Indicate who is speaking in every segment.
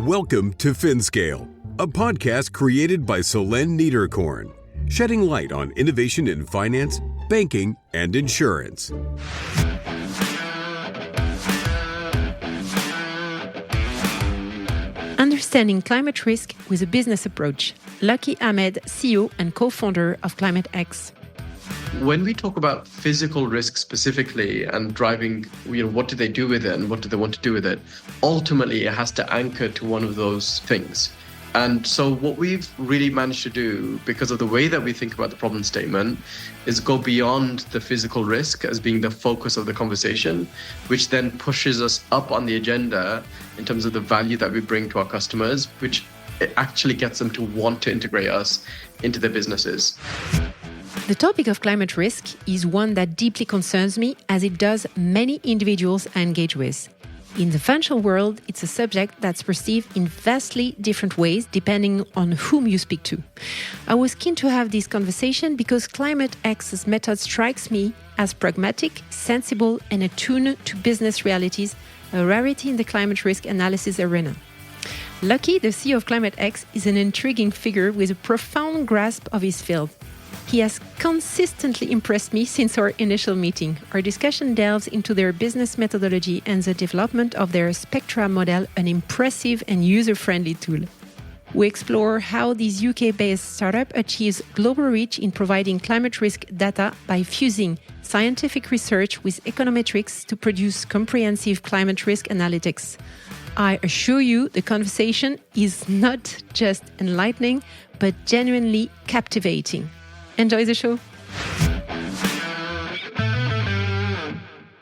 Speaker 1: Welcome to FinScale, a podcast created by Solen Niederkorn, shedding light on innovation in finance, banking, and insurance.
Speaker 2: Understanding climate risk with a business approach. Lukky Ahmed, CEO and co-founder of ClimateX.
Speaker 3: When we talk about physical risk specifically and driving, what do they do with it and what do they want to do with it? Ultimately, it has to anchor to one of those things. And so what we've really managed to do, because of the way that we think about the problem statement, is go beyond the physical risk as being the focus of the conversation, which then pushes us up on the agenda in terms of the value that we bring to our customers, which it actually gets them to want to integrate us into their businesses.
Speaker 2: The topic of climate risk is one that deeply concerns me, as it does many individuals I engage with. In the financial world, it's a subject that's perceived in vastly different ways depending on whom you speak to. I was keen to have this conversation because ClimateX's method strikes me as pragmatic, sensible, and attuned to business realities, a rarity in the climate risk analysis arena. Lukky, the CEO of ClimateX, is an intriguing figure with a profound grasp of his field. He has consistently impressed me since our initial meeting. Our discussion delves into their business methodology and the development of their Spectra model, an impressive and user-friendly tool. We explore how this UK-based startup achieves global reach in providing climate risk data by fusing scientific research with econometrics to produce comprehensive climate risk analytics. I assure you, the conversation is not just enlightening, but genuinely captivating. Enjoy the show.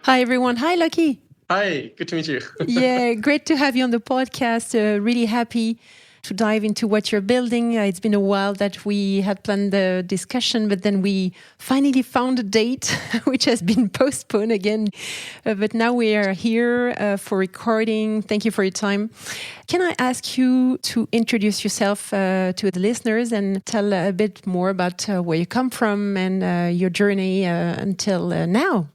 Speaker 2: Hi, everyone. Hi, Lukky.
Speaker 3: Hi, good to meet you.
Speaker 2: Yeah, great to have you on the podcast. Really happy to dive into what you're building. It's been a while that we had planned the discussion, but then we finally found a date, which has been postponed again. But now we are here for recording. Thank you for your time. Can I ask you to introduce yourself to the listeners and tell a bit more about where you come from and your journey until now?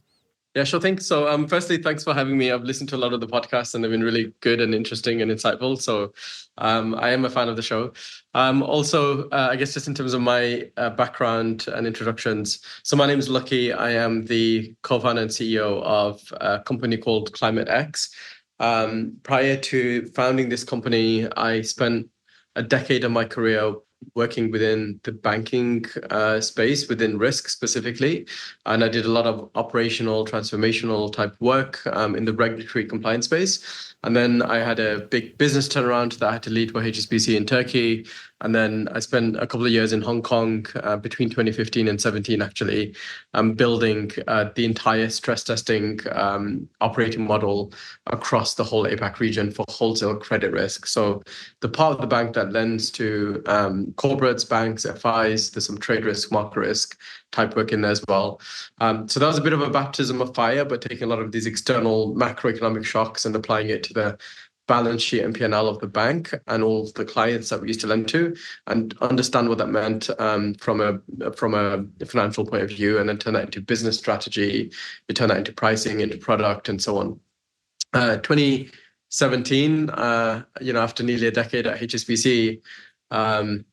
Speaker 3: Yeah, sure thing. So firstly, thanks for having me. I've listened to a lot of the podcasts and they've been really good and interesting and insightful. So I am a fan of the show. Also, I guess just in terms of my background and introductions. So my name is Lukky. I am the co-founder and CEO of a company called ClimateX. Prior to founding this company, I spent a decade of my career working within the banking space, within risk specifically. And I did a lot of operational, transformational type work in the regulatory compliance space. And then I had a big business turnaround that I had to lead for HSBC in Turkey. And then I spent a couple of years in Hong Kong between 2015 and 17, actually, building the entire stress testing operating model across the whole APAC region for wholesale credit risk. So the part of the bank that lends to corporates, banks, FIs, there's some trade risk, market risk type work in there as well. So that was a bit of a baptism of fire, but taking a lot of these external macroeconomic shocks and applying it to the balance sheet and P&L of the bank and all the clients that we used to lend to, and understand what that meant from a financial point of view, and then turn that into business strategy, you turn that into pricing, into product, and so on. 2017, after nearly a decade at HSBC, I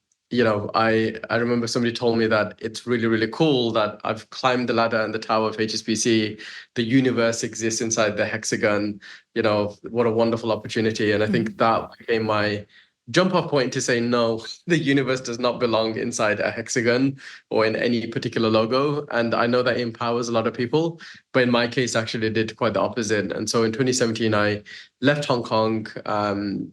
Speaker 3: remember somebody told me that it's really, really cool that I've climbed the ladder and the tower of HSBC. The universe exists inside the hexagon. What a wonderful opportunity. And I think that became my jump off point to say, no, the universe does not belong inside a hexagon or in any particular logo. And I know that empowers a lot of people, but in my case, actually did quite the opposite. And so in 2017, I left Hong Kong,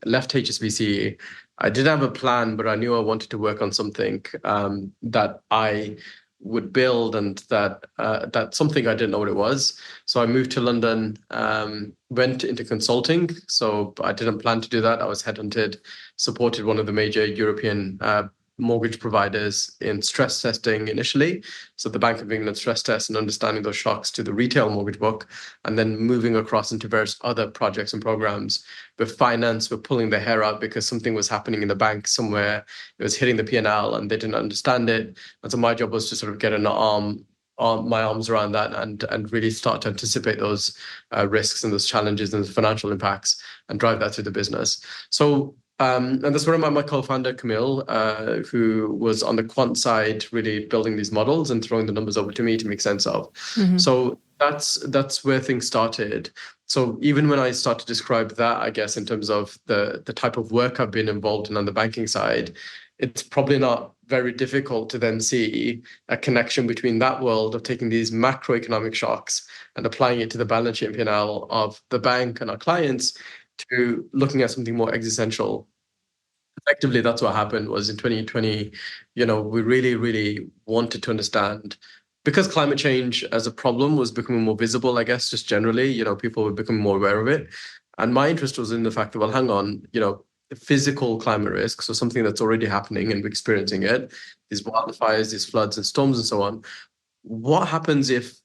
Speaker 3: left HSBC. I didn't have a plan, but I knew I wanted to work on something that I would build, and that's something I didn't know what it was. So I moved to London, went into consulting. So I didn't plan to do that. I was headhunted, supported one of the major European mortgage providers in stress testing initially. So the Bank of England stress test and understanding those shocks to the retail mortgage book, and then moving across into various other projects and programs. With finance, we're pulling their hair out because something was happening in the bank somewhere. It was hitting the P&L and they didn't understand it. And so my job was to sort of get my arms around that and really start to anticipate those risks and those challenges and the financial impacts and drive that through the business. So And that's where I met my co-founder, Camille, who was on the quant side, really building these models and throwing the numbers over to me to make sense of. So that's where things started. So even when I start to describe that, I guess, in terms of the type of work I've been involved in on the banking side, it's probably not very difficult to then see a connection between that world of taking these macroeconomic shocks and applying it to the balance sheet and P&L of the bank and our clients to looking at something more existential. Effectively, that's what happened was in 2020, we really, really wanted to understand, because climate change as a problem was becoming more visible, I guess, just generally, people were becoming more aware of it. And my interest was in the fact that, well, hang on, the physical climate risk, so something that's already happening and we're experiencing it, these wildfires, these floods and storms and so on. What happens if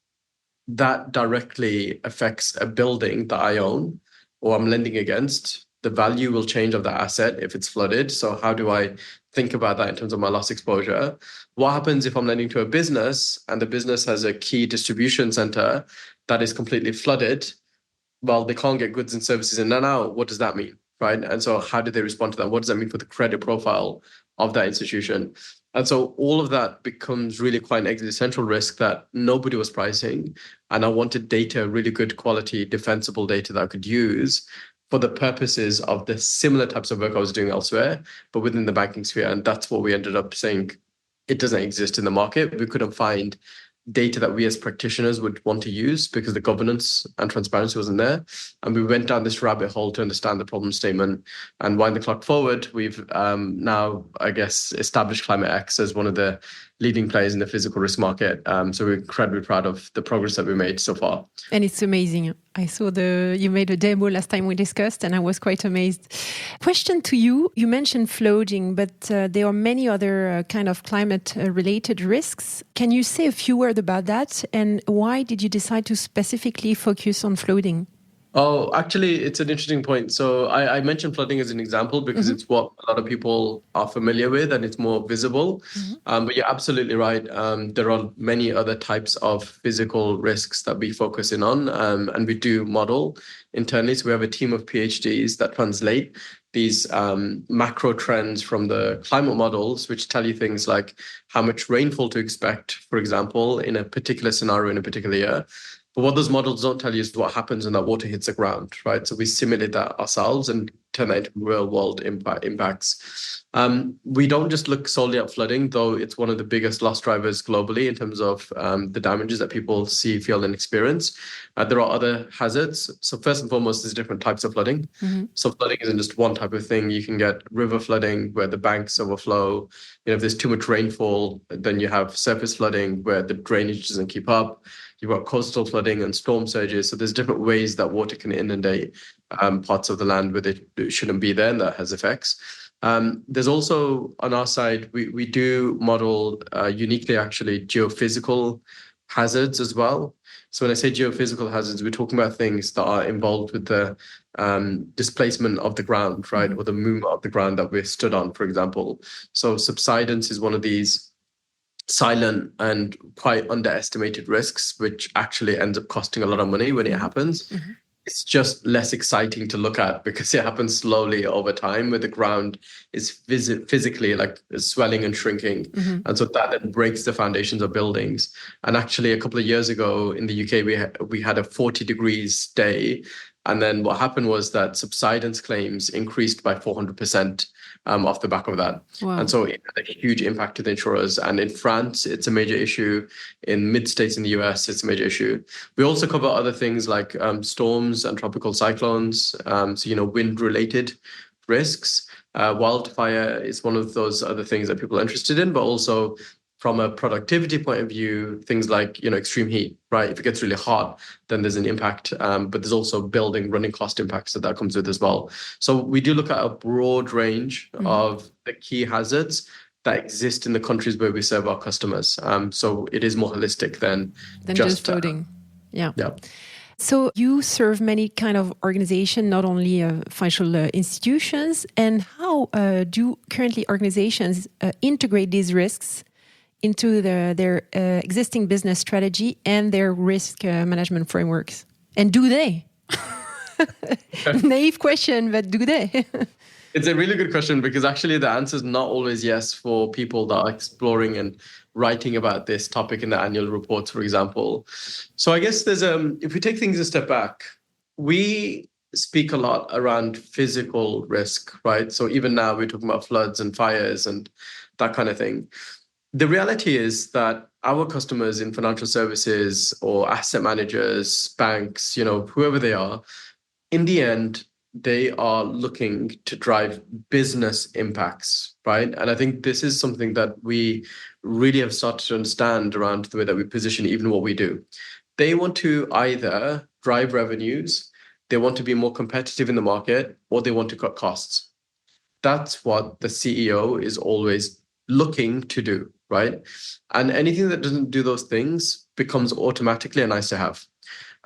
Speaker 3: that directly affects a building that I own or I'm lending against? The value will change of the asset if it's flooded. So how do I think about that in terms of my loss exposure? What happens if I'm lending to a business and the business has a key distribution center that is completely flooded? Well, they can't get goods and services in and out. What does that mean, right? And so how do they respond to that? What does that mean for the credit profile of that institution? And so all of that becomes really quite an existential risk that nobody was pricing. And I wanted data, really good quality, defensible data that I could use for the purposes of the similar types of work I was doing elsewhere, but within the banking sphere. And that's what we ended up saying. It doesn't exist in the market. We couldn't find data that we as practitioners would want to use because the governance and transparency wasn't there. And we went down this rabbit hole to understand the problem statement. And wind the clock forward, we've now, I guess, established Climate X as one of the leading players in the physical risk market. So we're incredibly proud of the progress that we made so far.
Speaker 2: And it's amazing. I saw you made a demo last time we discussed, and I was quite amazed. Question to you. You mentioned flooding, but there are many other kind of climate-related risks. Can you say a few words about that? And why did you decide to specifically focus on flooding?
Speaker 3: Oh, actually, it's an interesting point. So I mentioned flooding as an example because it's what a lot of people are familiar with and it's more visible. But you're absolutely right. There are many other types of physical risks that we focus in on, and we do model internally. So we have a team of PhDs that translate these macro trends from the climate models, which tell you things like how much rainfall to expect, for example, in a particular scenario in a particular year. But what those models don't tell you is what happens when that water hits the ground, right? So we simulate that ourselves and turn that into real world impacts. We don't just look solely at flooding, though it's one of the biggest loss drivers globally in terms of the damages that people see, feel, and experience. There are other hazards. So first and foremost, there's different types of flooding. So flooding isn't just one type of thing. You can get river flooding where the banks overflow. If there's too much rainfall, then you have surface flooding where the drainage doesn't keep up. You've got coastal flooding and storm surges. So there's different ways that water can inundate parts of the land where it shouldn't be there, and that has effects. There's also, on our side, we do model uniquely, actually, geophysical hazards as well. So when I say geophysical hazards, we're talking about things that are involved with the displacement of the ground, right? Or the movement of the ground that we're stood on, for example. So subsidence is one of these silent and quite underestimated risks, which actually ends up costing a lot of money when it happens. It's just less exciting to look at because it happens slowly over time, where the ground is physically like swelling and shrinking. And so that then breaks the foundations of buildings. And actually, a couple of years ago in the UK, we had a 40 degrees day. And then what happened was that subsidence claims increased by 400% off the back of that. Wow. And so it had a huge impact to the insurers. And in France, it's a major issue. In mid-states in the US, it's a major issue. We also cover other things like storms and tropical cyclones, so, wind-related risks. Wildfire is one of those other things that people are interested in, but also from a productivity point of view, things like, extreme heat, right? If it gets really hot, then there's an impact, but there's also building running cost impacts that comes with as well. So we do look at a broad range of the key hazards that exist in the countries where we serve our customers. So it is more holistic than just flooding.
Speaker 2: Yeah. So you serve many kind of organizations, not only financial institutions. And how do currently organizations integrate these risks into their existing business strategy and their risk management frameworks? And do they? Naive question, but do they?
Speaker 3: It's a really good question because actually the answer is not always yes for people that are exploring and writing about this topic in the annual reports, for example. So I guess there's if we take things a step back, we speak a lot around physical risk, right? So even now we're talking about floods and fires and that kind of thing. The reality is that our customers in financial services or asset managers, banks, whoever they are, in the end, they are looking to drive business impacts, right? And I think this is something that we really have started to understand around the way that we position even what we do. They want to either drive revenues, they want to be more competitive in the market, or they want to cut costs. That's what the CEO is always looking to do, right? And anything that doesn't do those things becomes automatically a nice to have.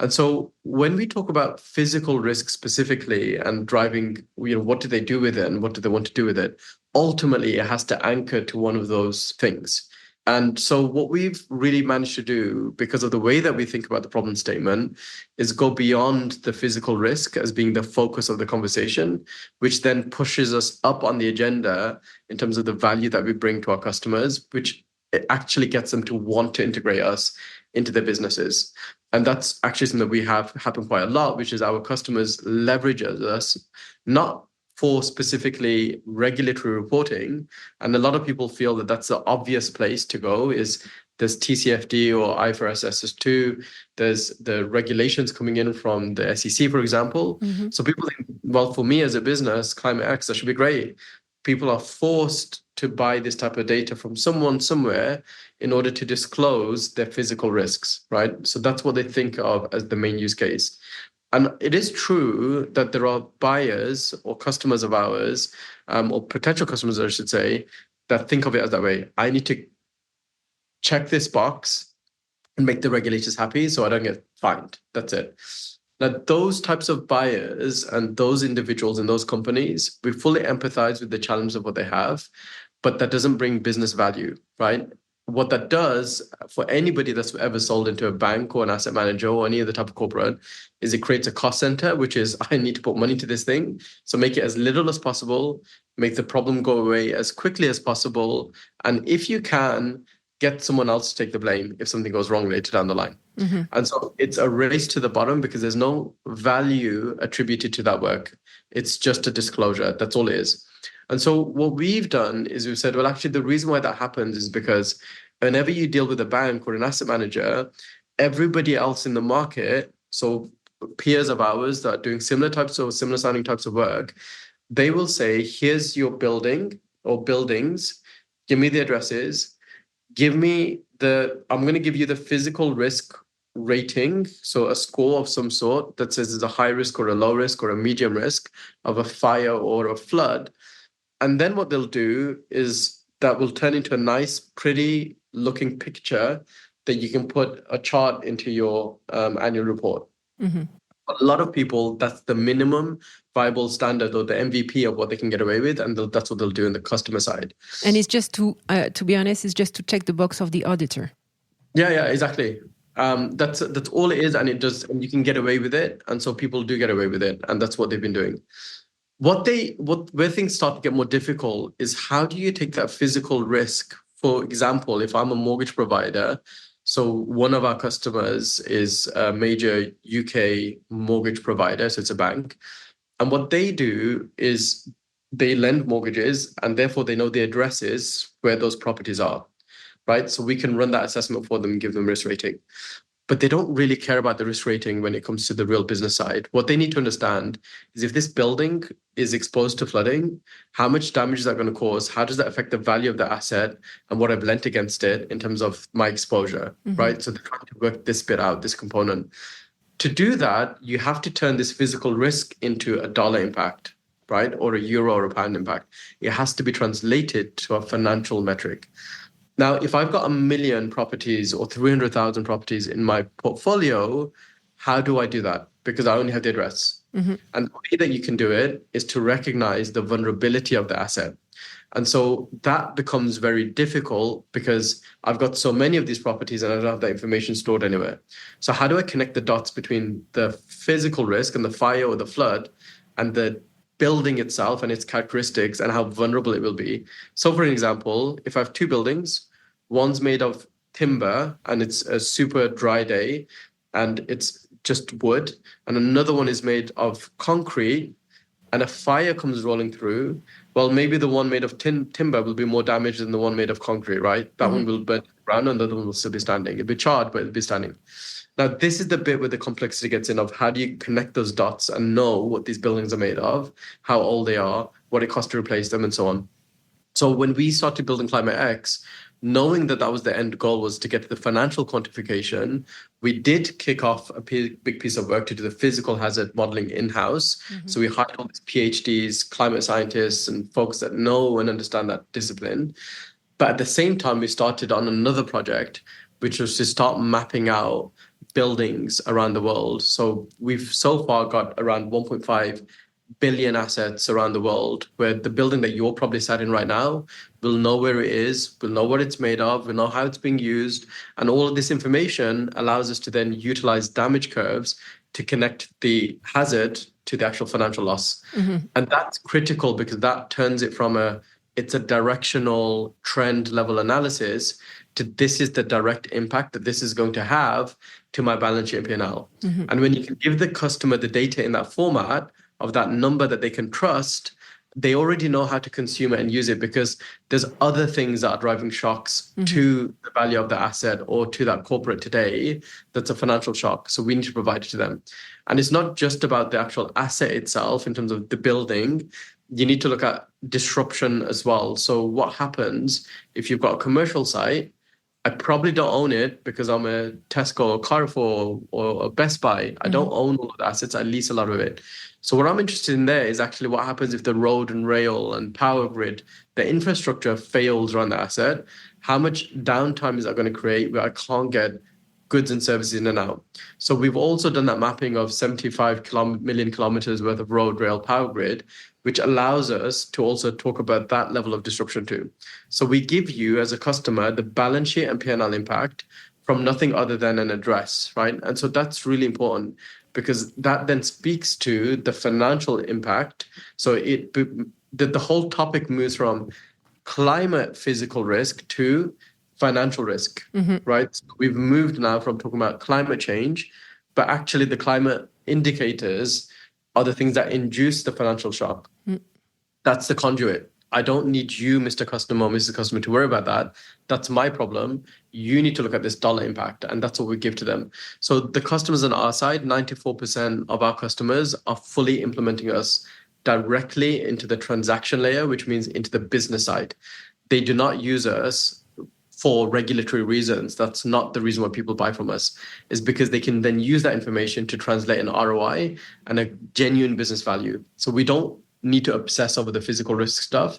Speaker 3: And so when we talk about physical risk specifically and driving, what do they do with it and what do they want to do with it? Ultimately, it has to anchor to one of those things. And so what we've really managed to do, because of the way that we think about the problem statement, is go beyond the physical risk as being the focus of the conversation, which then pushes us up on the agenda in terms of the value that we bring to our customers, which it actually gets them to want to integrate us into their businesses. And that's actually something that we have happen quite a lot, which is our customers leverage us, not for specifically regulatory reporting. And a lot of people feel that that's the obvious place to go is there's TCFD or IFRS SS2, there's the regulations coming in from the SEC, for example. Mm-hmm. So people think, well, for me as a business, Climate X, that should be great. People are forced to buy this type of data from someone somewhere in order to disclose their physical risks, right? So that's what they think of as the main use case. And it is true that there are buyers or customers of ours, or potential customers, I should say, that think of it as that way. I need to check this box and make the regulators happy so I don't get fined. That's it. Now, those types of buyers and those individuals in those companies, we fully empathize with the challenge of what they have, but that doesn't bring business value, right? What that does for anybody that's ever sold into a bank or an asset manager or any other type of corporate is it creates a cost center, which is I need to put money to this thing. So make it as little as possible, make the problem go away as quickly as possible. And if you can, get someone else to take the blame if something goes wrong later down the line. Mm-hmm. And so it's a race to the bottom because there's no value attributed to that work. It's just a disclosure. That's all it is. And so what we've done is we've said, well, actually, the reason why that happens is because whenever you deal with a bank or an asset manager, everybody else in the market, so peers of ours that are doing similar sounding types of work, they will say, here's your building or buildings, give me the addresses, I'm going to give you the physical risk rating, so a score of some sort that says it's a high risk or a low risk or a medium risk of a fire or a flood. And then what they'll do is that will turn into a nice, pretty looking picture that you can put a chart into your annual report. Mm-hmm. A lot of people, that's the minimum viable standard or the MVP of what they can get away with. And that's what they'll do on the customer side.
Speaker 2: And it's just to be honest, it's just to check the box of the auditor.
Speaker 3: Yeah, exactly. That's all it is. And and you can get away with it. And so people do get away with it. And that's what they've been doing. Where things start to get more difficult is how do you take that physical risk? For example, if I'm a mortgage provider, so one of our customers is a major UK mortgage provider, so it's a bank. And what they do is they lend mortgages and therefore they know the addresses where those properties are, right? So we can run that assessment for them and give them risk rating. But they don't really care about the risk rating when it comes to the real business side. What they need to understand is if this building is exposed to flooding, how much damage is that going to cause? How does that affect the value of the asset and what I've lent against it in terms of my exposure, right? So they're trying to work this bit out, this component. To do that, you have to turn this physical risk into a dollar impact, right? Or a euro or a pound impact. It has to be translated to a financial metric. Now, if I've got 1 million properties or 300,000 properties in my portfolio, how do I do that? Because I only have the address. Mm-hmm. And the way that you can do it is to recognize the vulnerability of the asset. And so that becomes very difficult because I've got so many of these properties and I don't have that information stored anywhere. So how do I connect the dots between the physical risk and the fire or the flood and the building itself and its characteristics and how vulnerable it will be? So for example, if I have two buildings, one's made of timber and it's a super dry day and it's just wood, and another one is made of concrete and a fire comes rolling through, well, maybe the one made of timber will be more damaged than the one made of concrete, right? That one will burn around and the other one will still be standing. It'll be charred, but it'll be standing. Now, this is the bit where the complexity gets in of how do you connect those dots and know what these buildings are made of, how old they are, what it costs to replace them, and so on. So when we started building Climate X, knowing that that was the end goal was to get to the financial quantification, we did kick off a big piece of work to do the physical hazard modeling in-house. So we hired all these PhDs, climate scientists, and folks that know and understand that discipline. But at the same time, we started on another project, which was to start mapping out buildings around the world. So we've so far got around 1.5 billion assets around the world, where the building that you're probably sat in right now will know where it is, will know what it's made of, will know how it's being used. And all of this information allows us to then utilize damage curves to connect the hazard to the actual financial loss. And that's critical because that turns it from it's a directional trend level analysis to this is the direct impact that this is going to have to my balance sheet and P&L. And when you can give the customer the data in that format of that number that they can trust, they already know how to consume it and use it because there's other things that are driving shocks to the value of the asset or to that corporate today that's a financial shock. So we need to provide it to them. And it's not just about the actual asset itself in terms of the building. You need to look at disruption as well. So what happens if you've got a commercial site? I probably don't own it because I'm a Tesco or Carrefour or a Best Buy. I don't own all of the assets. I lease a lot of it. So what I'm interested in there is actually what happens if the road and rail and power grid, the infrastructure fails around the asset. How much downtime is that going to create where I can't get goods and services in and out? So we've also done that mapping of 75 million kilometers worth of road, rail, power grid, which allows us to also talk about that level of disruption too. So we give you as a customer the balance sheet and P&L impact from nothing other than an address, right? And so that's really important because that then speaks to the financial impact. So the whole topic moves from climate physical risk to financial risk, right? So we've moved now from talking about climate change, but actually the climate indicators are the things that induce the financial shock. That's the conduit. I don't need you, Mr. Customer or Mrs. Customer, to worry about that. That's my problem. You need to look at this dollar impact, and that's what we give to them. So the customers on our side, 94% of our customers are fully implementing us directly into the transaction layer, which means into the business side. They do not use us for regulatory reasons. That's not the reason why people buy from us, is because they can then use that information to translate an ROI and a genuine business value. So we don't need to obsess over the physical risk stuff.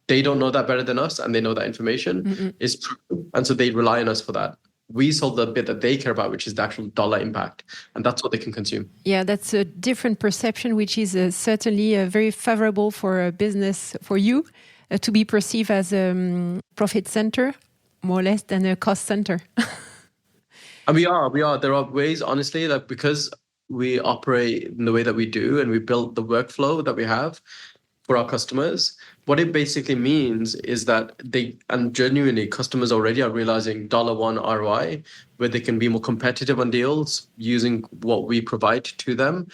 Speaker 3: They don't know that better than us, and they know that information is true. And so they rely on us for that. We solve the bit that they care about, which is the actual dollar impact. And that's what they can consume.
Speaker 2: Yeah, that's a different perception, which is certainly very favorable for a business, for you, to be perceived as a profit center, more or less, than a cost center.
Speaker 3: And we are. There are ways, honestly, that because we operate in the way that we do and we build the workflow that we have for our customers, what it basically means is that genuinely customers already are realizing $1 ROI, where they can be more competitive on deals using what we provide to them.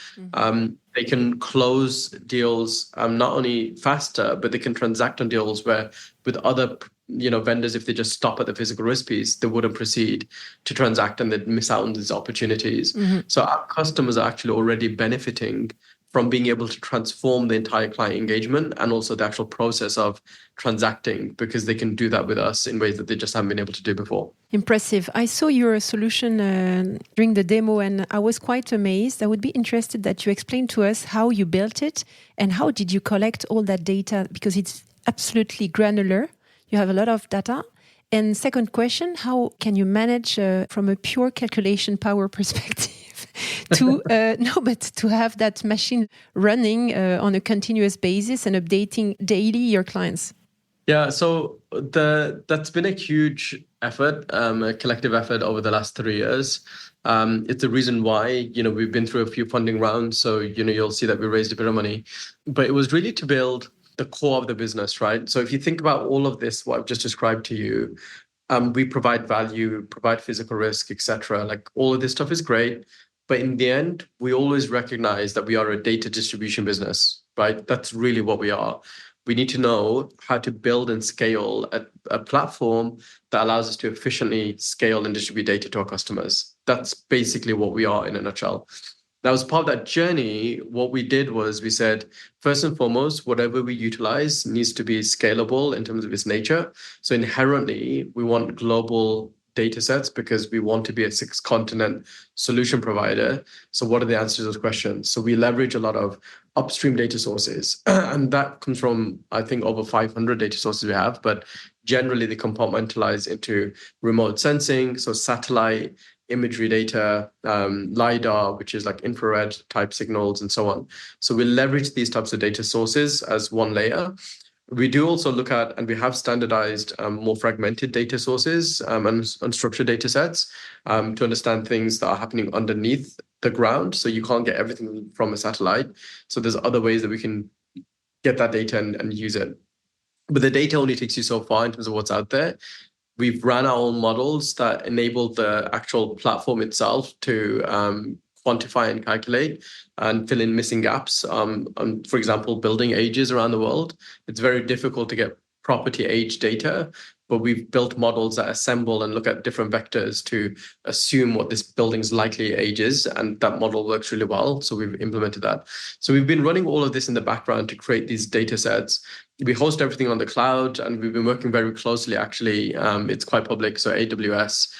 Speaker 3: They can close deals not only faster, but they can transact on deals where with other vendors, if they just stop at the physical risk piece, they wouldn't proceed to transact and they'd miss out on these opportunities. So our customers are actually already benefiting from being able to transform the entire client engagement and also the actual process of transacting, because they can do that with us in ways that they just haven't been able to do before.
Speaker 2: Impressive. I saw your solution during the demo and I was quite amazed. I would be interested that you explain to us how you built it and how did you collect all that data, because it's absolutely granular. You have a lot of data. And second question, how can you manage from a pure calculation power perspective to have that machine running on a continuous basis and updating daily your clients?
Speaker 3: Yeah, so that's been a huge effort, a collective effort over the last 3 years. It's the reason why, we've been through a few funding rounds. So, you'll see that we raised a bit of money, but it was really to build the core of the business, right? So if you think about all of this, what I've just described to you, we provide value, provide physical risk, etc. Like all of this stuff is great, but in the end, we always recognize that we are a data distribution business, right? That's really what we are. We need to know how to build and scale a platform that allows us to efficiently scale and distribute data to our customers. That's basically what we are in a nutshell. Now, as part of that journey, what we did was we said, first and foremost, whatever we utilize needs to be scalable in terms of its nature. So inherently, we want global data sets because we want to be a 6-continent solution provider. So what are the answers to those questions? So we leverage a lot of upstream data sources, and that comes from, I think, over 500 data sources we have, but generally they compartmentalize into remote sensing, so satellite, imagery data, LiDAR, which is like infrared type signals and so on. So we leverage these types of data sources as one layer. We do also look at, and we have standardized more fragmented data sources and unstructured data sets to understand things that are happening underneath the ground. So you can't get everything from a satellite. So there's other ways that we can get that data and use it. But the data only takes you so far in terms of what's out there. We've ran our own models that enable the actual platform itself to quantify and calculate and fill in missing gaps. For example, building ages around the world. It's very difficult to get property age data, but we've built models that assemble and look at different vectors to assume what this building's likely age is, and that model works really well. So we've implemented that. So we've been running all of this in the background to create these data sets. We host everything on the cloud, and we've been working very closely, actually. It's quite public, so AWS.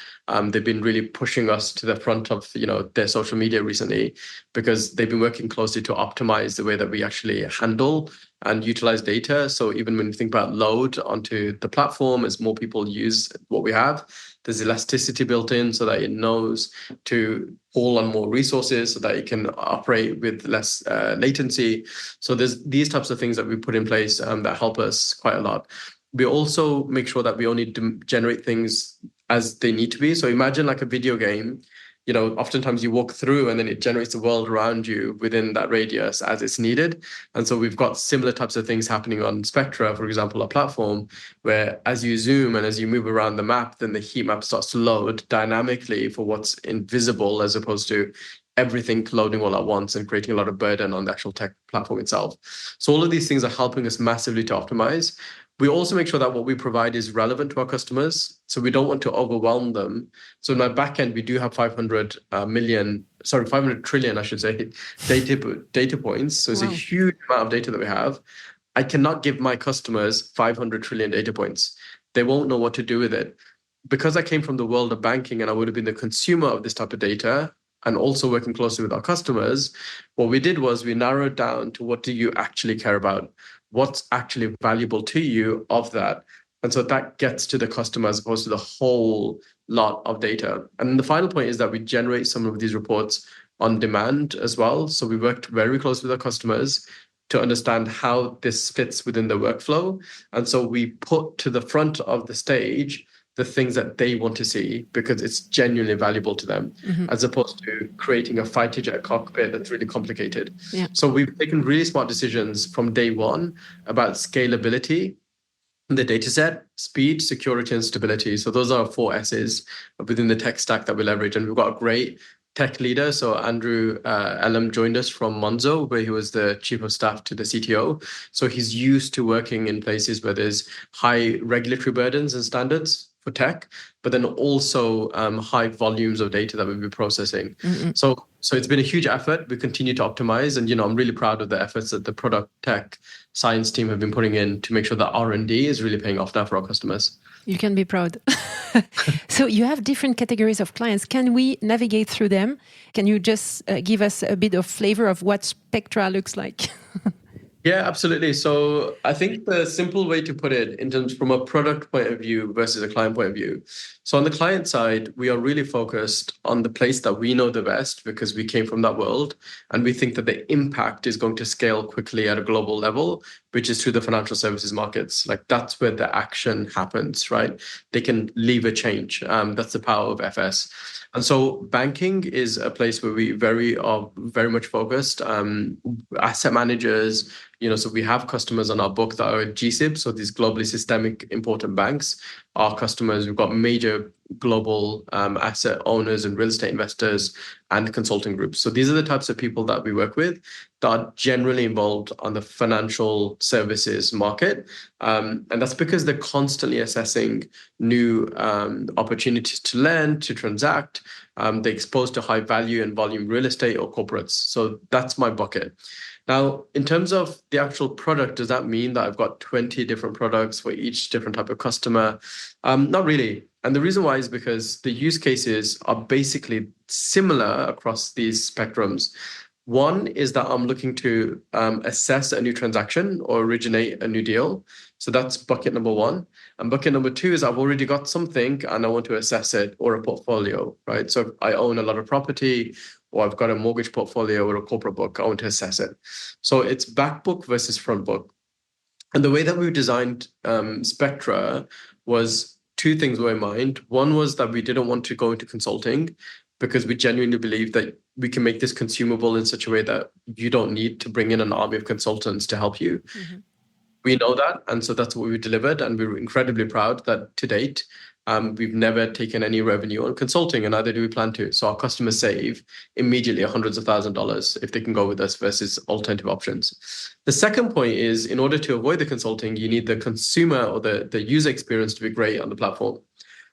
Speaker 3: They've been really pushing us to the front of their social media recently because they've been working closely to optimize the way that we actually handle and utilize data. So even when you think about load onto the platform, as more people use what we have, there's elasticity built in so that it knows to pull on more resources so that it can operate with less latency. So there's these types of things that we put in place that help us quite a lot. We also make sure that we only generate things as they need to be. So imagine like a video game, oftentimes you walk through and then it generates the world around you within that radius as it's needed. And so we've got similar types of things happening on Spectra, for example, a platform where as you zoom and as you move around the map, then the heat map starts to load dynamically for what's invisible as opposed to everything loading all at once and creating a lot of burden on the actual tech platform itself. So all of these things are helping us massively to optimize. We also make sure that what we provide is relevant to our customers. So we don't want to overwhelm them. So in my backend, we do have 500 trillion, I should say, data points. So it's a huge amount of data that we have. I cannot give my customers 500 trillion data points. They won't know what to do with it. Because I came from the world of banking and I would have been the consumer of this type of data and also working closely with our customers, what we did was we narrowed down to what do you actually care about? What's actually valuable to you of that? And so that gets to the customer as opposed to the whole lot of data. And the final point is that we generate some of these reports on demand as well. So we worked very closely with our customers to understand how this fits within the workflow. And so we put to the front of the stage the things that they want to see because it's genuinely valuable to them, as opposed to creating a fighter jet cockpit that's really complicated. Yeah. So we've taken really smart decisions from day one about scalability, the data set, speed, security, and stability. So those are 4 S's within the tech stack that we leverage. And we've got a great tech leader. So Andrew Elam joined us from Monzo, where he was the chief of staff to the CTO. So he's used to working in places where there's high regulatory burdens and standards for tech, but then also high volumes of data that we'll be processing. So it's been a huge effort. We continue to optimize, and I'm really proud of the efforts that the product tech science team have been putting in to make sure that R&D is really paying off now for our customers.
Speaker 2: You can be proud. So you have different categories of clients. Can we navigate through them? Can you just give us a bit of flavor of what Spectra looks like?
Speaker 3: Yeah, absolutely. So I think the simple way to put it in terms from a product point of view versus a client point of view. So on the client side, we are really focused on the place that we know the best because we came from that world. And we think that the impact is going to scale quickly at a global level which is through the financial services markets. Like that's where the action happens, right? They can lever change. That's the power of FS. And so banking is a place where we are very much focused. Asset managers, so we have customers on our book that are GSIB, so these globally systemic important banks. Our customers, we've got major global asset owners and real estate investors and consulting groups. So these are the types of people that we work with that are generally involved on the financial services market. And that's because they're constantly assessing new opportunities to lend, to transact. They're exposed to high value and volume real estate or corporates. So that's my bucket. Now, in terms of the actual product, does that mean that I've got 20 different products for each different type of customer? Not really. And the reason why is because the use cases are basically similar across these spectrums. One is that I'm looking to assess a new transaction or originate a new deal. So that's bucket number one. And bucket number two is I've already got something and I want to assess it, or a portfolio, right? So I own a lot of property, or I've got a mortgage portfolio or a corporate book, I want to assess it. So it's back book versus front book. And the way that we designed Spectra was two things were in mind. One was that we didn't want to go into consulting because we genuinely believe that we can make this consumable in such a way that you don't need to bring in an army of consultants to help you. Mm-hmm. We know that. And so that's what we delivered. And we were incredibly proud that to date, we've never taken any revenue on consulting, and neither do we plan to. So our customers save immediately hundreds of $1,000s if they can go with us versus alternative options. The second point is, in order to avoid the consulting, you need the consumer or the user experience to be great on the platform.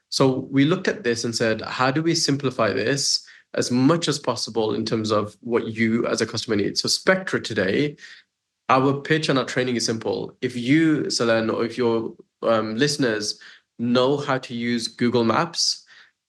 Speaker 3: So we looked at this and said, how do we simplify this as much as possible in terms of what you as a customer need? So Spectra today, our pitch and our training is simple. If you, Selen, or if your listeners know how to use Google Maps,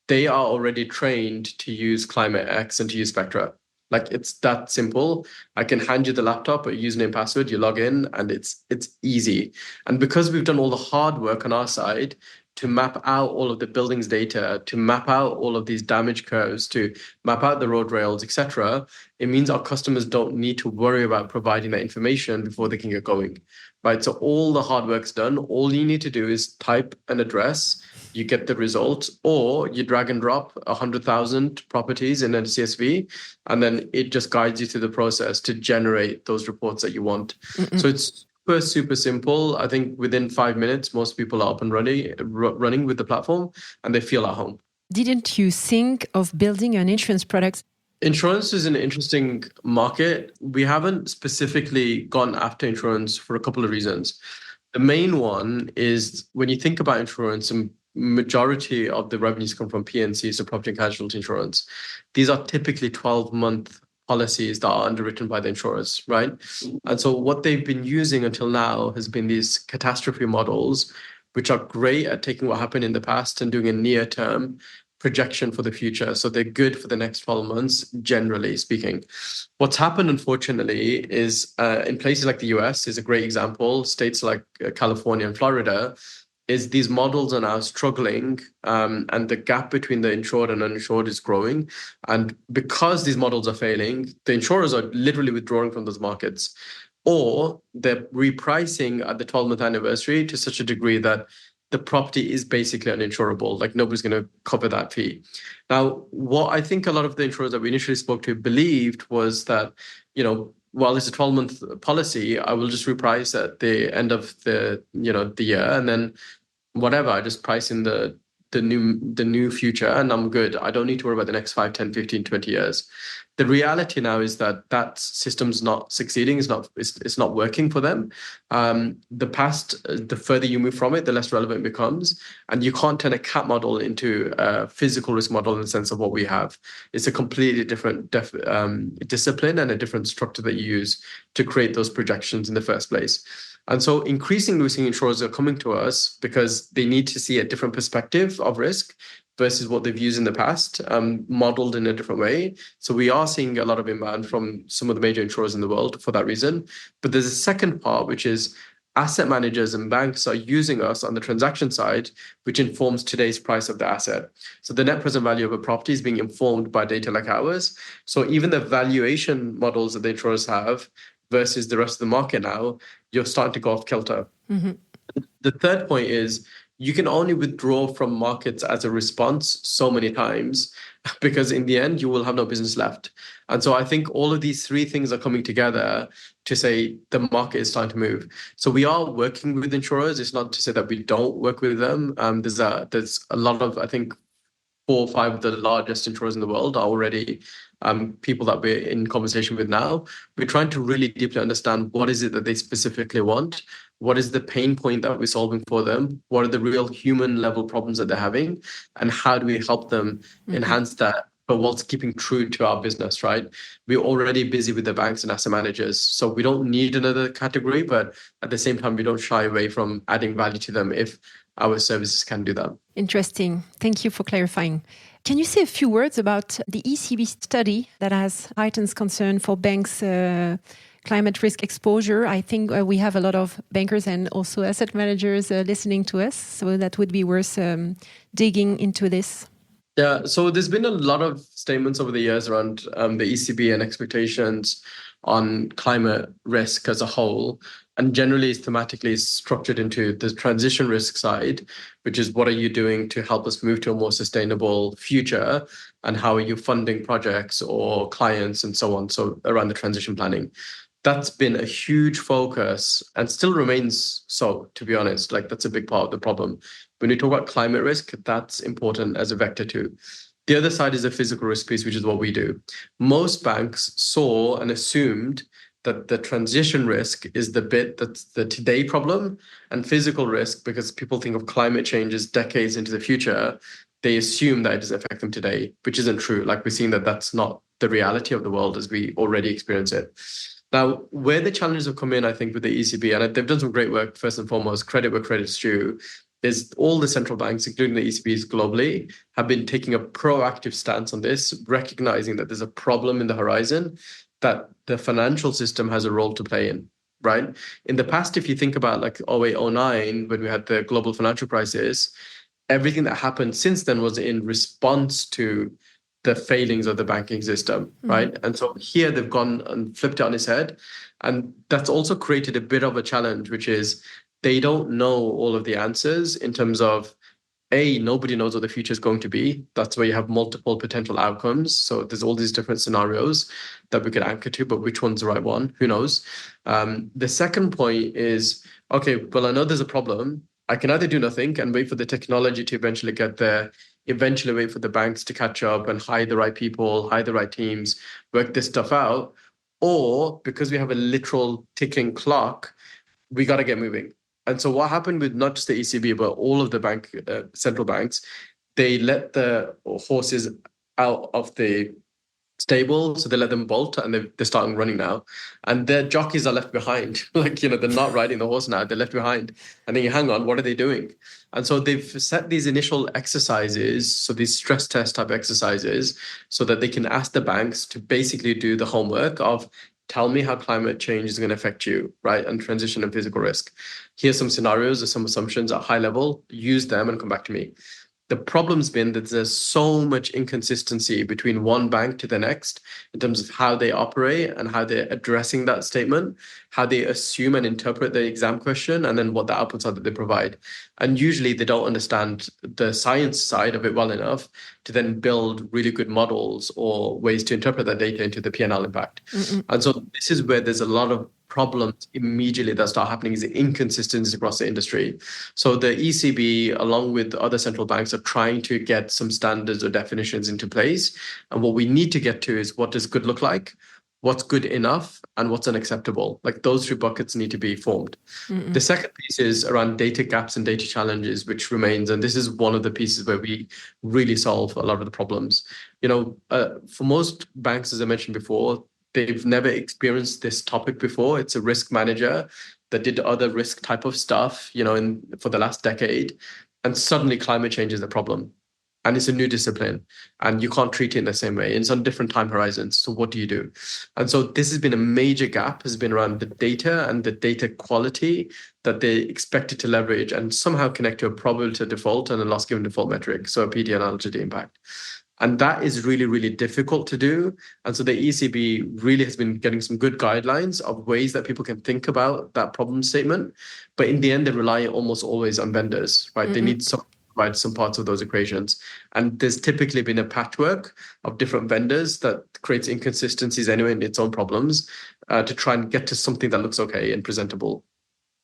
Speaker 3: they are already trained to use Climate X and to use Spectra. Like it's that simple. I can hand you the laptop or username, password, you log in, and it's easy. And because we've done all the hard work on our side to map out all of the buildings data, to map out all of these damage curves, to map out the road rails, etc., it means our customers don't need to worry about providing that information before they can get going. Right, so all the hard work's done. All you need to do is type an address, you get the result, or you drag and drop 100,000 properties in a CSV, and then it just guides you through the process to generate those reports that you want. So it's super simple. I think within 5 minutes, most people are up and running with the platform, and they feel at home.
Speaker 2: Didn't you think of building an insurance product?
Speaker 3: Insurance is an interesting market. We haven't specifically gone after insurance for a couple of reasons. The main one is when you think about insurance, a majority of the revenues come from P&C, so property and casualty insurance. These are typically 12-month policies that are underwritten by the insurers, right? And so what they've been using until now has been these catastrophe models, which are great at taking what happened in the past and doing a near-term projection for the future. So they're good for the next 12 months, generally speaking. What's happened, unfortunately, is in places like the US is a great example, states like California and Florida, is these models are now struggling and the gap between the insured and uninsured is growing. And because these models are failing, the insurers are literally withdrawing from those markets, or they're repricing at the 12-month anniversary to such a degree that the property is basically uninsurable. Like nobody's going to cover that fee. Now, what I think a lot of the insurers that we initially spoke to believed was that, while it's a 12-month policy, I will just reprice at the end of the year, and then whatever, I just price in the new future and I'm good. I don't need to worry about the next 5, 10, 15, 20 years. The reality now is that system's not succeeding. It's not working for them. The further you move from it, the less relevant it becomes. And you can't turn a cat model into a physical risk model in the sense of what we have. It's a completely different discipline and a different structure that you use to create those projections in the first place. And so increasingly, we're seeing insurers are coming to us because they need to see a different perspective of risk versus what they've used in the past, modeled in a different way. So we are seeing a lot of inbound from some of the major insurers in the world for that reason. But there's a second part, which is asset managers and banks are using us on the transaction side, which informs today's price of the asset. So the net present value of a property is being informed by data like ours. So even the valuation models that the insurers have versus the rest of the market now, you're starting to go off kilter. The third point is you can only withdraw from markets as a response so many times, because in the end, you will have no business left. And so I think all of these three things are coming together to say the market is starting to move. So we are working with insurers. It's not to say that we don't work with them. There's a lot of, I think, 4 or 5 of the largest insurers in the world are already people that we're in conversation with now. We're trying to really deeply understand what is it that they specifically want, what is the pain point that we're solving for them, what are the real human level problems that they're having, and how do we help them enhance that, but whilst keeping true to our business, right? We're already busy with the banks and asset managers, so we don't need another category, but at the same time, we don't shy away from adding value to them if our services can do that.
Speaker 2: Interesting. Thank you for clarifying. Can you say a few words about the ECB study that has heightened concern for banks' climate risk exposure? I think we have a lot of bankers and also asset managers listening to us, so that would be worth digging into this.
Speaker 3: Yeah, so there's been a lot of statements over the years around the ECB and expectations on climate risk as a whole. And generally, it's thematically structured into the transition risk side, which is what are you doing to help us move to a more sustainable future? And how are you funding projects or clients and so on? So around the transition planning. That's been a huge focus and still remains so, to be honest. Like, that's a big part of the problem. When we talk about climate risk, that's important as a vector too. The other side is the physical risk piece, which is what we do. Most banks saw and assumed that the transition risk is the bit that's the today problem, and physical risk, because people think of climate change as decades into the future, they assume that it doesn't affect them today, which isn't true. Like, we're seeing that that's not the reality of the world as we already experience it. Now, where the challenges have come in, I think, with the ECB, and they've done some great work, first and foremost, credit where credit's due, is all the central banks, including the ECBs globally, have been taking a proactive stance on this, recognizing that there's a problem in the horizon that the financial system has a role to play in, right? In the past, if you think about like 08, 09, when we had the global financial crisis, everything that happened since then was in response to the failings of the banking system, right? And so here they've gone and flipped it on its head. And that's also created a bit of a challenge, which is they don't know all of the answers in terms of, nobody knows what the future is going to be. That's where you have multiple potential outcomes. So there's all these different scenarios that we could anchor to, but which one's the right one? Who knows? The second point is, okay, well, I know there's a problem. I can either do nothing and wait for the technology to eventually get there, eventually wait for the banks to catch up and hire the right people, hire the right teams, work this stuff out. Or because we have a literal ticking clock, we got to get moving. And so what happened with not just the ECB, but all of the central banks, they let the horses out of the stable. So they let them bolt and they're starting running now. And their jockeys are left behind. Like, they're not riding the horse now, they're left behind. And then you hang on, what are they doing? And so they've set these initial exercises, so these stress test type exercises, so that they can ask the banks to basically do the homework of, tell me how climate change is going to affect you, right? And transition and physical risk. Here's some scenarios or some assumptions at high level, use them and come back to me. The problem's been that there's so much inconsistency between one bank to the next in terms of how they operate and how they're addressing that statement, how they assume and interpret the exam question, and then what the outputs are that they provide. And usually they don't understand the science side of it well enough to then build really good models or ways to interpret that data into the P&L impact. And so this is where there's a lot of problems immediately that start happening, is the inconsistencies across the industry. So the ECB, along with other central banks, are trying to get some standards or definitions into place. And what we need to get to is, what does good look like? What's good enough? And what's unacceptable? Like, those 3 buckets need to be formed. The second piece is around data gaps and data challenges, which remains. And this is one of the pieces where we really solve a lot of the problems. For most banks, as I mentioned before, they've never experienced this topic before. It's a risk manager that did other risk type of stuff, for the last decade. And suddenly climate change is a problem. And it's a new discipline. And you can't treat it in the same way. It's on different time horizons. So what do you do? And so this has been a major gap, has been around the data and the data quality that they expected to leverage and somehow connect to a probability of default and a loss given default metric. So a PD analysis impact. And that is really, really difficult to do. And so the ECB really has been getting some good guidelines of ways that people can think about that problem statement. But in the end, they rely almost always on vendors, right? They need some provide some parts of those equations. And there's typically been a patchwork of different vendors that creates inconsistencies anyway in its own problems to try and get to something that looks okay and presentable.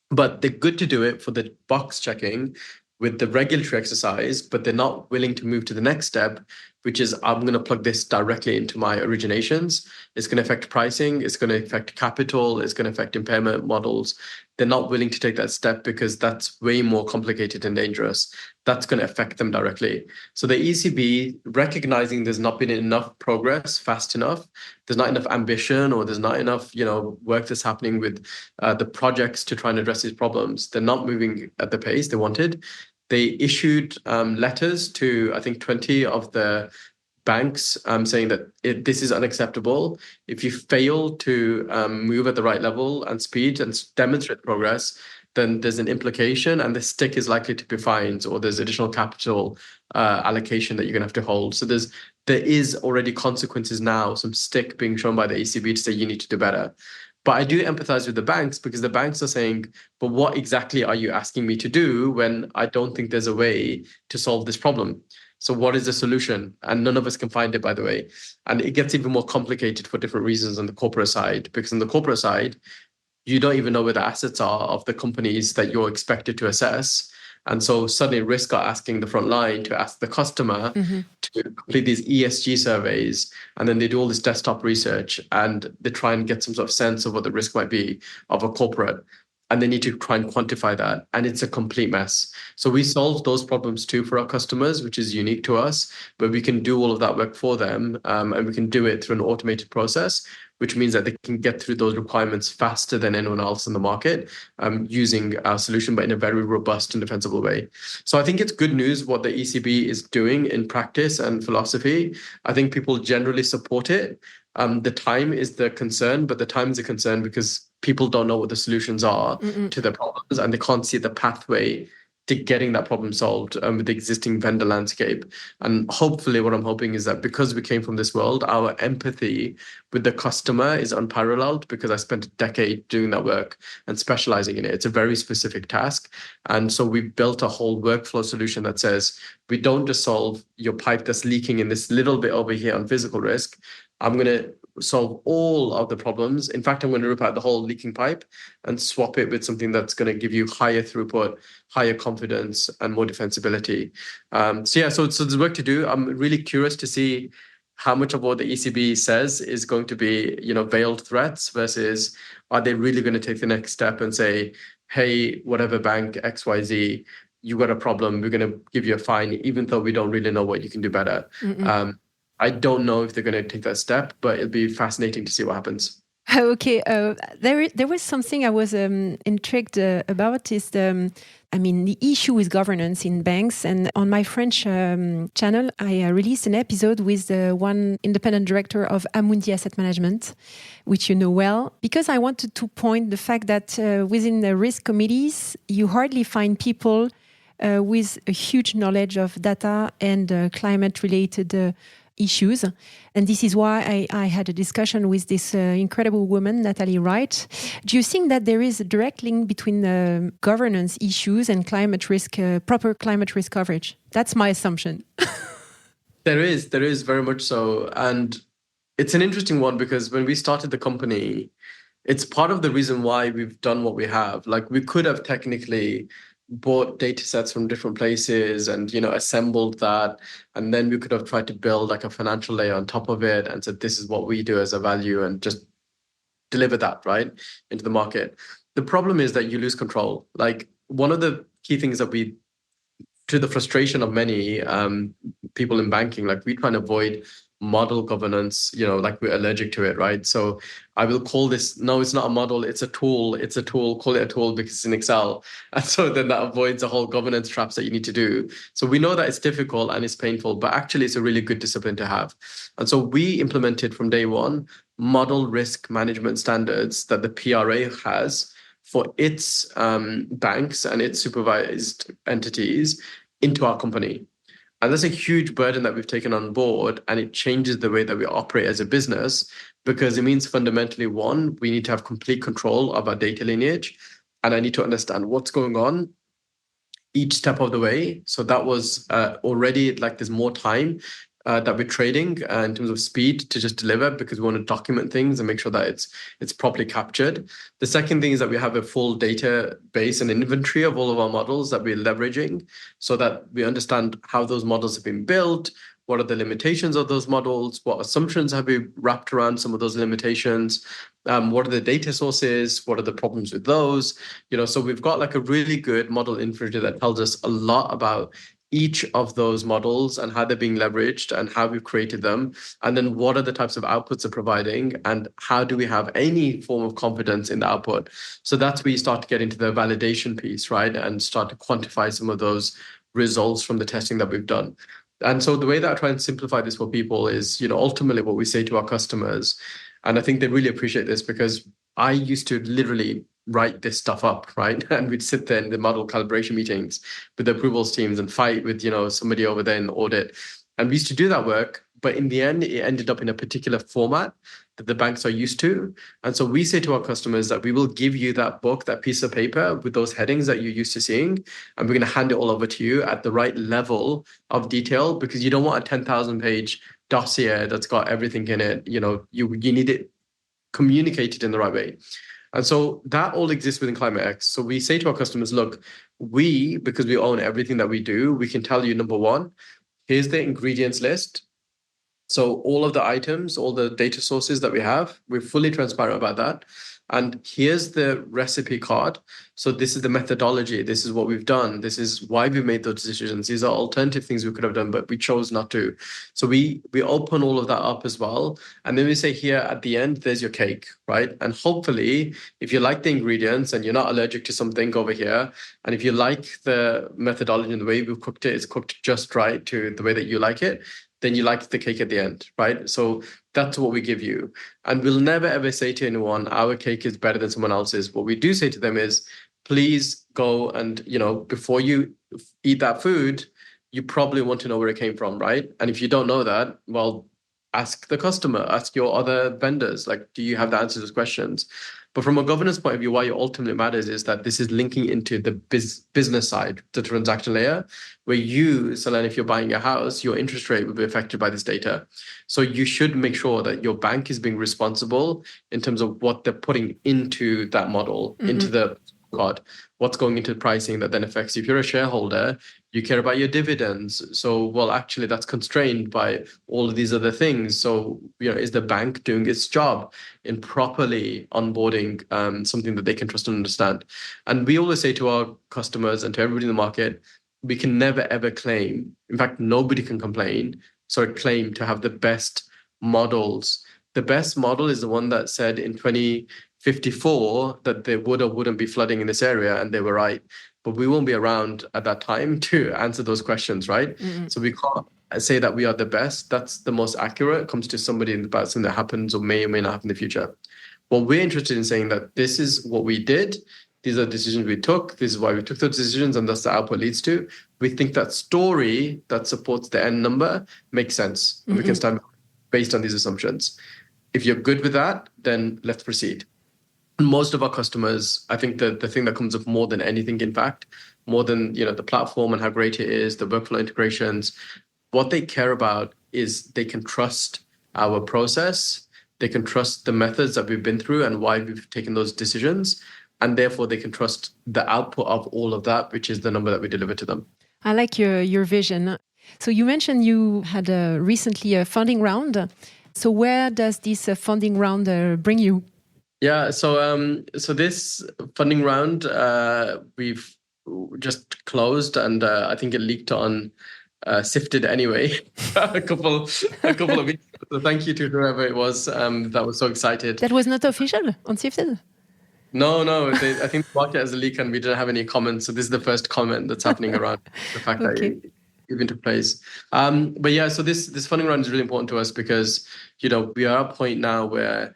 Speaker 3: But they're good to do it for the box checking with the regulatory exercise, but they're not willing to move to the next step, which is I'm going to plug this directly into my originations. It's going to affect pricing. It's going to affect capital. It's going to affect impairment models. They're not willing to take that step because that's way more complicated and dangerous. That's going to affect them directly. So the ECB, recognizing there's not been enough progress fast enough, there's not enough ambition, or there's not enough, work that's happening with the projects to try and address these problems. They're not moving at the pace they wanted. They issued letters to, I think, 20 of the banks saying that this is unacceptable. If you fail to move at the right level and speed and demonstrate progress, then there's an implication and the stick is likely to be fines, or there's additional capital allocation that you're going to have to hold. So there is already consequences now, some stick being shown by the ECB to say you need to do better. But I do empathize with the banks because the banks are saying, but what exactly are you asking me to do when I don't think there's a way to solve this problem? So what is the solution? And none of us can find it, by the way. And it gets even more complicated for different reasons on the corporate side, because on the corporate side, you don't even know where the assets are of the companies that you're expected to assess. And so suddenly risk are asking the front line to ask the customer to complete these ESG surveys. And then they do all this desktop research and they try and get some sort of sense of what the risk might be of a corporate. And they need to try and quantify that. And it's a complete mess. So we solve those problems too for our customers, which is unique to us, but we can do all of that work for them. And we can do it through an automated process, which means that they can get through those requirements faster than anyone else in the market using our solution, but in a very robust and defensible way. So I think it's good news what the ECB is doing in practice and philosophy. I think people generally support it. The time is the concern, but the time is a concern because people don't know what the solutions are to their problems and they can't see the pathway to getting that problem solved with the existing vendor landscape. And hopefully what I'm hoping is that because we came from this world, our empathy with the customer is unparalleled because I spent a decade doing that work and specializing in it. It's a very specific task. And so we built a whole workflow solution that says, we don't just solve your pipe that's leaking in this little bit over here on physical risk. I'm going to solve all of the problems. In fact, I'm going to rip out the whole leaking pipe and swap it with something that's going to give you higher throughput, higher confidence, and more defensibility. So there's work to do. I'm really curious to see how much of what the ECB says is going to be, veiled threats versus are they really going to take the next step and say, hey, whatever bank XYZ, you got a problem, we're going to give you a fine, even though we don't really know what you can do better. I don't know if they're going to take that step, but it'll be fascinating to see what happens.
Speaker 2: Okay, there was something I was intrigued about is the issue with governance in banks. And on my French channel, I released an episode with one independent director of Amundi Asset Management, which you know well, because I wanted to point the fact that within the risk committees, you hardly find people with a huge knowledge of data and climate-related issues. And this is why I had a discussion with this incredible woman, Natalie Wright. Do you think that there is a direct link between governance issues and climate risk, proper climate risk coverage? That's my assumption.
Speaker 3: There is very much so. And it's an interesting one because when we started the company, it's part of the reason why we've done what we have. Like we could have technically bought data sets from different places and assembled that, and then we could have tried to build like a financial layer on top of it and said this is what we do as a value and just deliver that right into the market. The problem is that you lose control. Like one of the key things that we, to the frustration of many people in banking, like we try and avoid model governance, like we're allergic to it, right? So I will call this, no, it's not a model, it's a tool, call it a tool because it's in Excel. And so then that avoids the whole governance traps that you need to do. So we know that it's difficult and it's painful, but actually it's a really good discipline to have. And so we implemented from day one model risk management standards that the PRA has for its banks and its supervised entities into our company. And that's a huge burden that we've taken on board, and it changes the way that we operate as a business, because it means fundamentally, one, we need to have complete control of our data lineage, and I need to understand what's going on each step of the way. So that was already like there's more time that we're trading in terms of speed to just deliver, because we want to document things and make sure that it's properly captured. The second thing is that we have a full database and inventory of all of our models that we're leveraging, so that we understand how those models have been built, what are the limitations of those models, what assumptions have we wrapped around some of those limitations, what are the data sources, what are the problems with those, so we've got like a really good model inventory that tells us a lot about each of those models and how they're being leveraged and how we've created them, and then what are the types of outputs they're providing, and how do we have any form of confidence in the output. So that's where you start to get into the validation piece, right, and start to quantify some of those results from the testing that we've done. And so the way that I try and simplify this for people is, ultimately what we say to our customers, and I think they really appreciate this, because I used to literally write this stuff up, right? And we'd sit there in the model calibration meetings with the approvals teams and fight with, somebody over there in the audit. And we used to do that work, but in the end, it ended up in a particular format that the banks are used to. And so we say to our customers that we will give you that book, that piece of paper with those headings that you're used to seeing, and we're going to hand it all over to you at the right level of detail, because you don't want a 10,000 page dossier that's got everything in it. You need it communicated in the right way. And so that all exists within Climate X. So we say to our customers, look, because we own everything that we do, we can tell you, number one, here's the ingredients list. So all of the items, all the data sources that we have, we're fully transparent about that. And here's the recipe card. So this is the methodology. This is what we've done. This is why we made those decisions. These are alternative things we could have done, but we chose not to. So we open all of that up as well. And then we say here at the end, there's your cake, right? And hopefully, if you like the ingredients and you're not allergic to something over here, and if you like the methodology and the way we've cooked it, it's cooked just right to the way that you like it, then you like the cake at the end, right? So that's what we give you. And we'll never, ever say to anyone, our cake is better than someone else's. What we do say to them is, please go and, before you eat that food, you probably want to know where it came from, right? And if you don't know that, well, ask the customer, ask your other vendors, like, do you have the answers to those questions? But from a governance point of view, why it ultimately matters is that this is linking into the business side, the transaction layer, where you, Solen, if you're buying a house, your interest rate will be affected by this data. So you should make sure that your bank is being responsible in terms of what they're putting into that model, into the card, what's going into pricing that then affects you. If you're a shareholder, you care about your dividends. So, well, actually, that's constrained by all of these other things. So, is the bank doing its job in properly onboarding something that they can trust and understand? And we always say to our customers and to everybody in the market, we can never, ever claim, in fact, nobody can claim to have the best models. The best model is the one that said in 2054 that there would or wouldn't be flooding in this area, and they were right. But we won't be around at that time to answer those questions, right? So we can't say that we are the best. That's the most accurate. It comes to somebody about something that happens or may not happen in the future. Well, we're interested in saying that this is what we did. These are decisions we took. This is why we took those decisions, and that's the output leads to. We think that story that supports the end number makes sense. And we can stand based on these assumptions. If you're good with that, then let's proceed. Most of our customers, I think the thing that comes up more than anything, in fact, more than the platform and how great it is, the workflow integrations, what they care about is they can trust our process, they can trust the methods that we've been through and why we've taken those decisions, and therefore they can trust the output of all of that, which is the number that we deliver to them.
Speaker 2: I like your vision. So you mentioned you had recently a funding round. So where does this funding round bring you?
Speaker 3: Yeah, so this funding round we've just closed, and I think it leaked on Sifted anyway a couple of weeks. So thank you to whoever it was that was so excited.
Speaker 2: That was not official on Sifted?
Speaker 3: No. I think the market has a leak, and we didn't have any comments. So this is the first comment that's happening around the fact that it even took place. But yeah, so this funding round is really important to us because we are at a point now where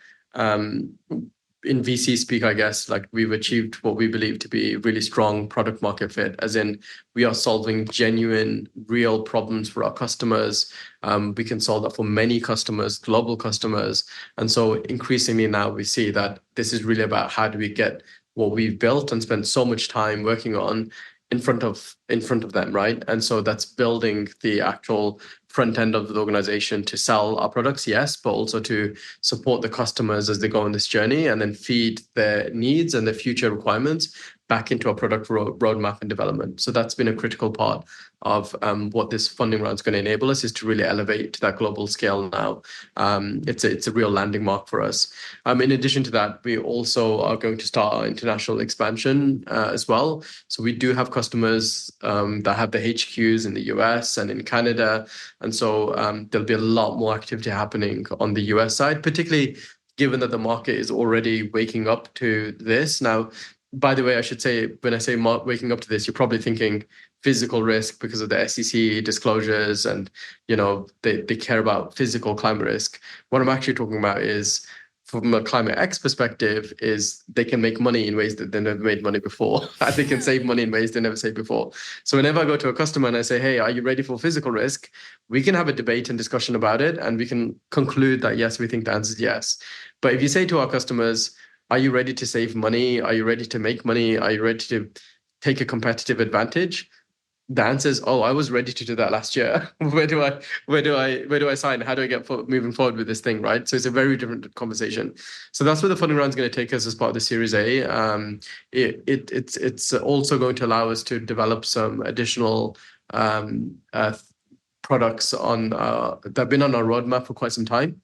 Speaker 3: in VC speak, I guess, like we've achieved what we believe to be really strong product market fit, as in we are solving genuine, real problems for our customers. We can solve that for many customers, global customers. And so increasingly now we see that this is really about how do we get what we've built and spent so much time working on in front of them, right? And so that's building the actual front end of the organization to sell our products, yes, but also to support the customers as they go on this journey and then feed their needs and their future requirements back into our product roadmap and development. So that's been a critical part of what this funding round is going to enable us, is to really elevate to that global scale now. It's a real landing mark for us. In addition to that, we also are going to start our international expansion as well. So we do have customers that have the HQs in the US and in Canada. And so there'll be a lot more activity happening on the US side, particularly given that the market is already waking up to this. Now, by the way, I should say, when I say waking up to this, you're probably thinking physical risk because of the SEC disclosures and, they care about physical climate risk. What I'm actually talking about is, from a Climate X perspective, is they can make money in ways that they never made money before. They can save money in ways they never saved before. So whenever I go to a customer and I say, hey, are you ready for physical risk? We can have a debate and discussion about it, and we can conclude that, yes, we think the answer is yes. But if you say to our customers, are you ready to save money? Are you ready to make money? Are you ready to take a competitive advantage? The answer is, oh, I was ready to do that last year. Where do I sign? How do I get moving forward with this thing, right? So it's a very different conversation. So that's where the funding round is going to take us as part of the Series A. It's also going to allow us to develop some additional products that have been on our roadmap for quite some time,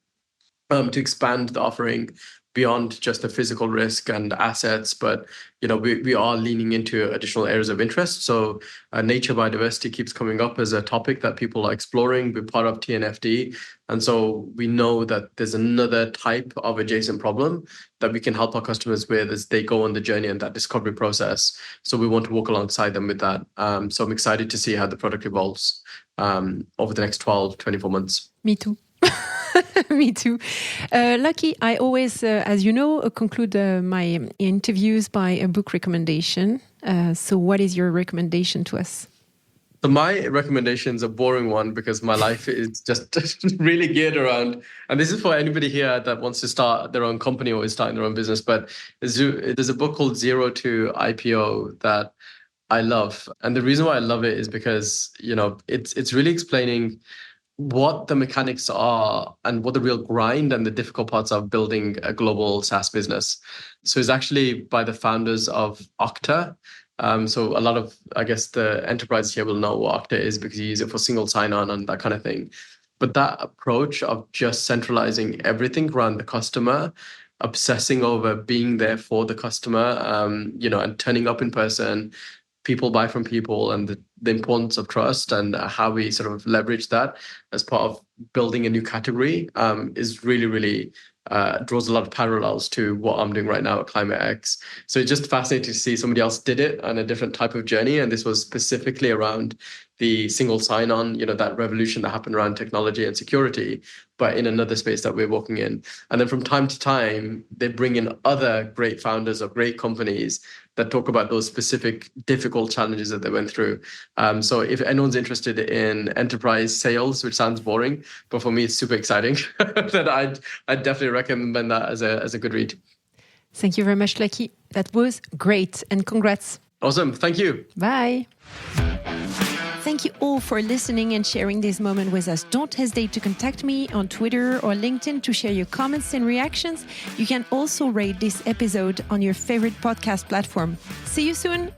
Speaker 3: to expand the offering beyond just the physical risk and assets, but we are leaning into additional areas of interest. So nature biodiversity keeps coming up as a topic that people are exploring. We're part of TNFD, and so we know that there's another type of adjacent problem that we can help our customers with as they go on the journey and that discovery process. So we want to walk alongside them with that. So I'm excited to see how the product evolves over the next 12-24 months.
Speaker 2: Me too. Me too. Lukky, I always, as you know, conclude my interviews by a book recommendation. So what is your recommendation to us?
Speaker 3: So my recommendation is a boring one because my life is just really geared around, and this is for anybody here that wants to start their own company or is starting their own business, but there's a book called Zero to IPO that I love. And the reason why I love it is because, it's really explaining what the mechanics are and what the real grind and the difficult parts of building a global SaaS business. So it's actually by the founders of Okta. So a lot of, I guess, the enterprises here will know what Okta is because you use it for single sign-on and that kind of thing. But that approach of just centralizing everything around the customer, obsessing over being there for the customer, and turning up in person, people buy from people, and the importance of trust and how we sort of leverage that as part of building a new category is really, really draws a lot of parallels to what I'm doing right now at Climate X. So it's just fascinating to see somebody else did it on a different type of journey. And this was specifically around the single sign-on, that revolution that happened around technology and security, but in another space that we're walking in. And then from time to time, they bring in other great founders of great companies that talk about those specific difficult challenges that they went through. So if anyone's interested in enterprise sales, which sounds boring, but for me, it's super exciting, then I'd definitely recommend that as a good read.
Speaker 2: Thank you very much, Lukky. That was great, and congrats.
Speaker 3: Awesome. Thank you.
Speaker 2: Bye. Thank you all for listening and sharing this moment with us. Don't hesitate to contact me on Twitter or LinkedIn to share your comments and reactions. You can also rate this episode on your favorite podcast platform. See you soon.